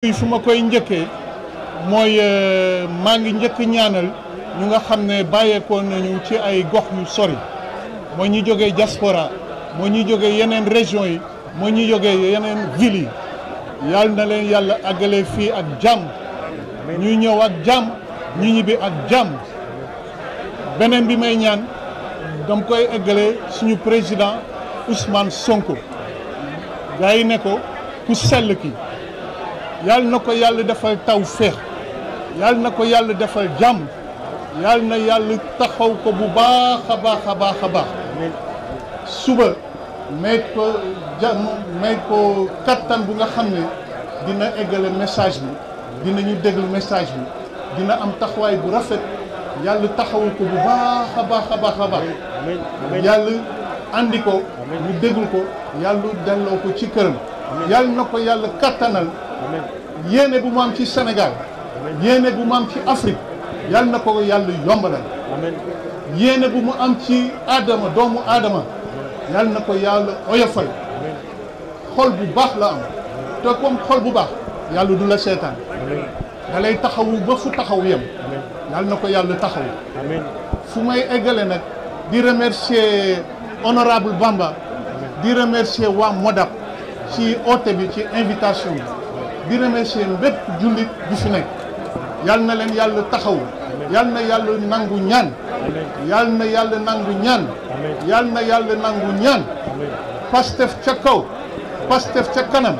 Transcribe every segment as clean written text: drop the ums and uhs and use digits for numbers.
fu ma koy njëkkee mooy maa ngi njëkk ñaanal ñu nga xam ne bàyyeekoo nañu ci ay gox yu sori mooy ñi jógee diaspora mooy ñi jógee yeneen régions yi mooy ñi jógee yeneen villes yi yàlla na leen yàlla àggale fii ak jàmm ñuy ñëw ak jàmm ñu ñibbi ak jàmm beneen bi may ñaan dam koy eggale suñu président Ousmane Sonko gars yi ne ko ku sell ki yàlla na ko yàlla defal taw féex yàlla na ko yàlla defal jàmm yàlla na yàlla taxaw ko bu baax a baax a baax a baax suba may ko jàmm may ko kattan bu nga xam ne dina eggale message bi dinañu déglu message bi dina am taxawaay bu rafet yàlla taxawu ko bu baax a baax a baax a baax yàlla andi ko ñu déglu ko yàlla delloo ko ci këram yàlla na ko yàlla kattanal yéene bu mu am ci Sénégal yéene bu mu am ci Afrique yàlla na ko yàlla yombalal yéene bu mu am ci aadama doomu aadama yàlla na ko yàlla oyofal xol bu baax la am te comme xol bu baax yàlla du la seetaan da lay taxawu ba fu taxaw yem yàlla na ko yàlla taxawu fu may eggale nag di remercier honorable Bamba di remercier waa Modap ci oote bi ci invitation bi di remercier bépp jullit bu fi nekk yal na leen yàlla taxaw yal na yàlla nangu ñaan yal na yàlla nangu ñaan yal na yàlla nangu ñaan Pastef ca kaw Pastef ca kanam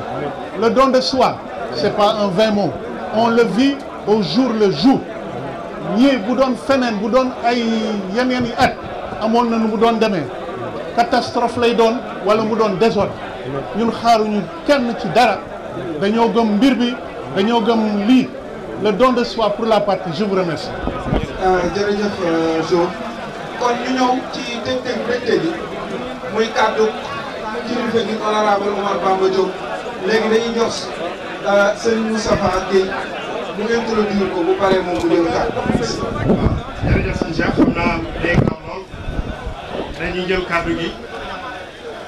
le don de soi c'est pas un vain mot on le vit au jour le jour ñii bu doon feneen bu doon ay yeneen yi at amoon na nu mu doon demee catastrophe lay doon wala mu doon désordre ñun xaaruñu kenn ci dara dañoo gëm mbir bi dañoo gëm lii le don de soi pour la patrie je vous remercie. jërëjëf Jo kon ñu ñëw ci tëj bi muy kàddu kilifa gi honorable Omar Bamba Diop léegi dañuy jox Serigne Moustapha Guèye mu introduire ko bu paree moom mu jël kàddu. waaw jërëjëf sëñ Cheikh xam naa day gaaw lool dañuy jël kàddu gi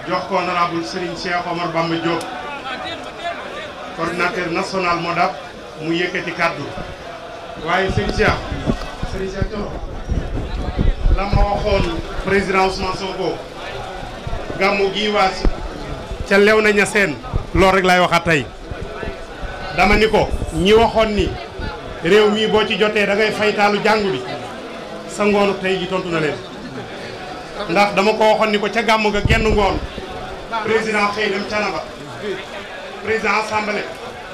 jox ko honorable Serigne Cheikh Omar Bamba Diop. coordinateur national Modap mu yëkkati kàddu waaye Serigne Cheikh Thioro la ma waxoon président Ousmane Sonko gàmmu gii waas ca Léona Niassène loolu rek laay waxaat tey dama ni ko ñi waxoon ni réew mii boo ci jotee da ngay faytaalu jàngu bi sa ngoonu tey ji tontu na leen ndax dama ko waxoon ni ko ca gàmmu ga genn ngoon président xëy dem Canaba président assemblée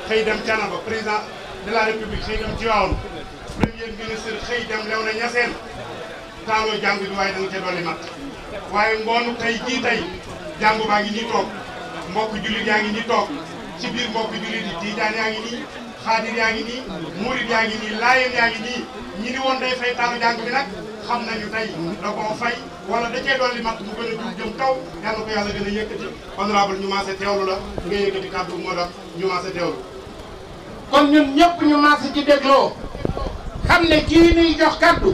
xëy dem Canaba président de la république xëy dem Tivaouane premier ministre xëy dem Léona Niassène taaloo jàngu bi waaye da nga ca dolli mat waaye ngoonu tey jii tey jàngu baa ngi nii toog mbokk jullit yaa ngi nii toog ci biir mbokk jullit yi tiijaan yaa ngi nii xaadir yaa ngi nii murid yaa ngi nii laayeen yaa ngi nii ñi ni woon day fay taalu jàngu bi nag xam nañu tey da koo fay wala da cee dolli mat bu gën a jug jëm kaw yàlla ko yàlla gën a yëkkati honorable ñu maase teewlu la nga yëkkati kàddu moo tax ñu maase teewlu. kon ñun ñëpp ñu maase ci dégloo xam ne kii ñuy jox kàddu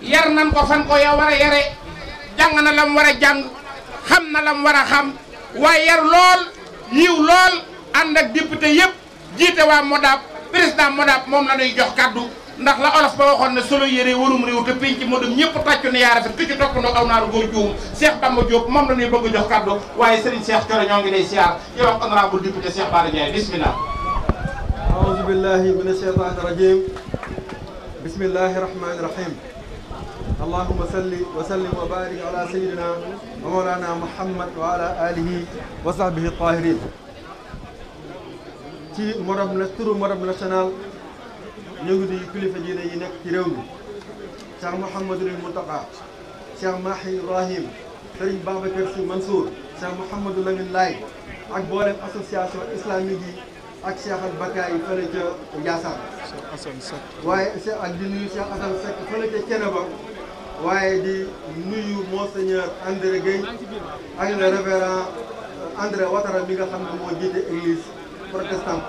yar nan ko fan ko ya war a yare jàng na lam war a jàng xam na lam war a xam waaye yar lool yiw lool ànd ak député yëpp jiite waa Modap président Modap moom la ñuy jox kàddu ndax la olof ba waxoon ne solo yére warum réew te penc Modap ñëpp tàccu ne yaa rafet ku ci toppandoo aw naaru góor juum Cheikh Bamba Diop moom la ñuy bëgg a jox kàddu waaye Serigne Cheikh Thioro ñoo ngi lay siyaar yow ak honorable député Cheikh Bara Ndiaye bismillah. aouzu billahi mina shaytaani rajim bismillahi rahmani rahim allahumma salli wa sallim wa barik ala sayyidina wa mawlana muhammad wa ala alihi wa sahbihi tahirin ci turu Modap national ñu ngi di kilifa diine yi nekk ci réew mi Cheikh Mouhamadul Mountakha Cheikh Mahi Ibrahim Serigne Babacar Sy Mansour Cheikh Mouhamadou Lamine Laye ak boolem association islamique yi ak Cheikh Al Bakay fële ca Ndiassane waaye ak di nuyu Cheikh Assane Seck fële ca Thiénaba waaye di nuyu monseigneur André Gueye ak le révérend André Ouattara mi nga xam ne moo jiite église protestante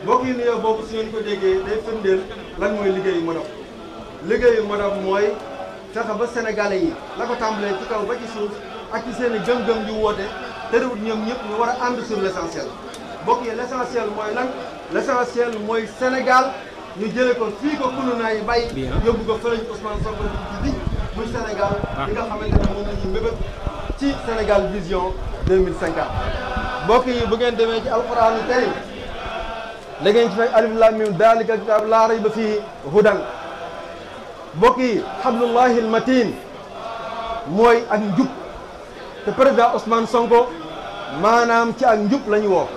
mbokk yi nuyoo boobu su ngeen ko déggee day firndeel lan mooy liggéeyu Modap liggéeyu Modap mooy fexe ba sénégalais yi la ko tàmbalee ci kaw ba ci suuf ak ci seen i gëm-gëm yu woote terewut ñoom ñëpp ñu war a ànd sur l' essentiel mbokk yi l'essentiel mooy lan l'essentiel mooy Sénégal ñu jëlee ko fii ko kuluna yi bay yóbbu ko fële ñu Ousmane Sonko ci dig muy Sénégal li nga xamante ne moom la ñuy mbébét ci Sénégal vision 2050 mbokk yi bu ngeen demee ci alquraan karim da ngeen ci fekk alif lam mim daalika kitaab laa rayba fiihi hudan mbokk yi hablullahi almatin mooy ak njub te président Ousmane Sonko maanaam ci ak njub la ñu woo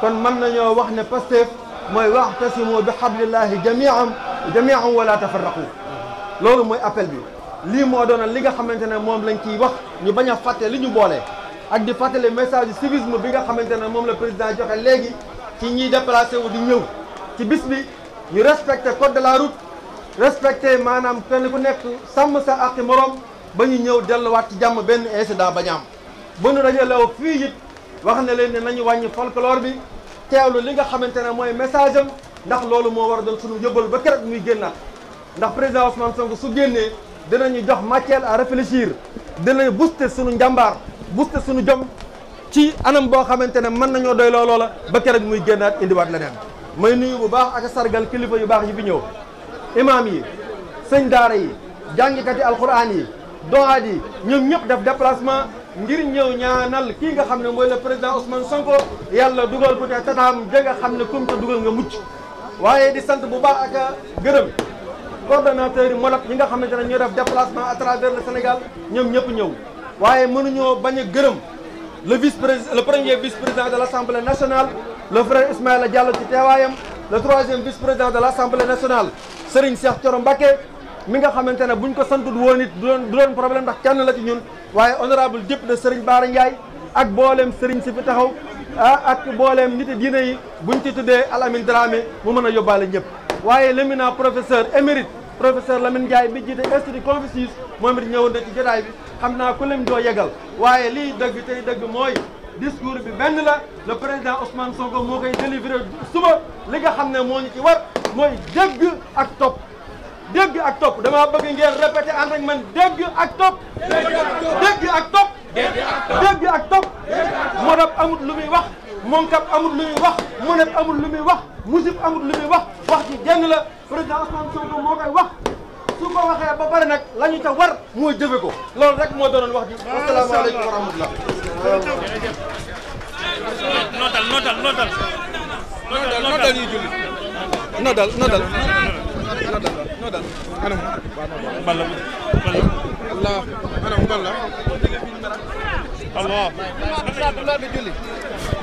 kon mën nañoo wax ne Pastef mooy wa'tasimu bi hablillahi jami'an wala tafarraqu loolu mooy appel bi lii moo doon li nga xamante ne moom lañ ciy wax ñu bañ a fàtte li ñu boole ak di fàttali message du civisme bi nga xamante ne moom la président joxe léegi ci ñiy déplacé wu di ñëw ci bis bi ñu respecté code de la route respecté maanaam kenn ku nekk sàmm sa àqi morom ba ñu ñëw delluwaat ci jàmm benn incident bañ a am bu ñu dajalew fii it wax na leen ne nañu wàññi folklore bi teewlu li nga xamante ne mooy message am ndax loolu moo war a doon suñu yóbbal ba keroog muy génnaat ndax président Ousmane Sonko su génnee dinañu jox matière à réfléchir dinañu booster suñu njàmbaar booster suñu jom ci anam boo xamante ne mën nañoo doy loola ba keroog muy génnaat indiwaat leneen may nuyu bu baax ak sargal kilifa yu baax yi fi ñëw imam yi sëñ daara yi jàngikati alquran yi doaat yi ñoom ñëpp def déplacement ngir ñëw ñaanal kii nga xam ne mooy le président Ousmane Sonko yàlla dugal ko te tataam ja nga xam ne comme te dugal nga mucc waaye di sant bu baax ak gërëm coordonnateurs yi molot ñi nga xamante ne ñoo def déplacement à travers le Sénégal ñoom ñëpp ñëw waaye mënuñoo bañ a gërëm le premier vice-président de l'Assemblée nationale le frère Ismaïla Diallo ci teewaayam le troisième vice-président de l'Assemblée nationale Serigne Cheikh Thioro Mbacké mi nga xamante ne buñ ko santut woon it du doon problème ndax kenn la ci ñun waaye honorable député Serigne Bara Ndiaye ak booleem Serigne si fi taxaw ak booleem nit diine yi buñ ci tuddee Alamine Dramé mu mën a yóbbaale ñëpp waaye l'éminent professeur émérite professeur Lamine Ndiaye bi jiite institut Confucius moom it ñëwoon na ci jotaay bi xam naa ku lim doo yegal waaye lii dëgg tey dëgg mooy discours bi benn la le président Ousmane Sonko moo koy délivrer suba li nga xam ne moo ñu ci war mooy dégg ak topp dégg ak topp dama bëgg ngeen répété ànd ak man dégg ak topp dégg ak topp dégg ak topp modab amut lu muy wax monkap amut lu muy wax monep amut lu muy wax musib amut lu muy wax ci genn la président Ousmane Sonko moo koy wax su ko waxee ba pare nag la ñu ca war mooy jëfe ko loolu rek moo doonoon wax ji asalaamaaleykum wa rahmatullah noddal yi julli noddal anam balla Allah anam balla Allah la de julli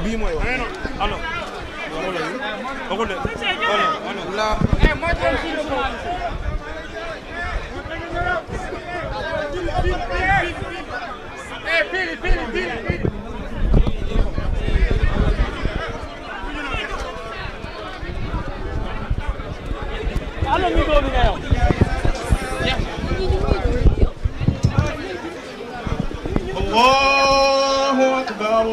bi mooy wax allo waxul de Allah الله أكبر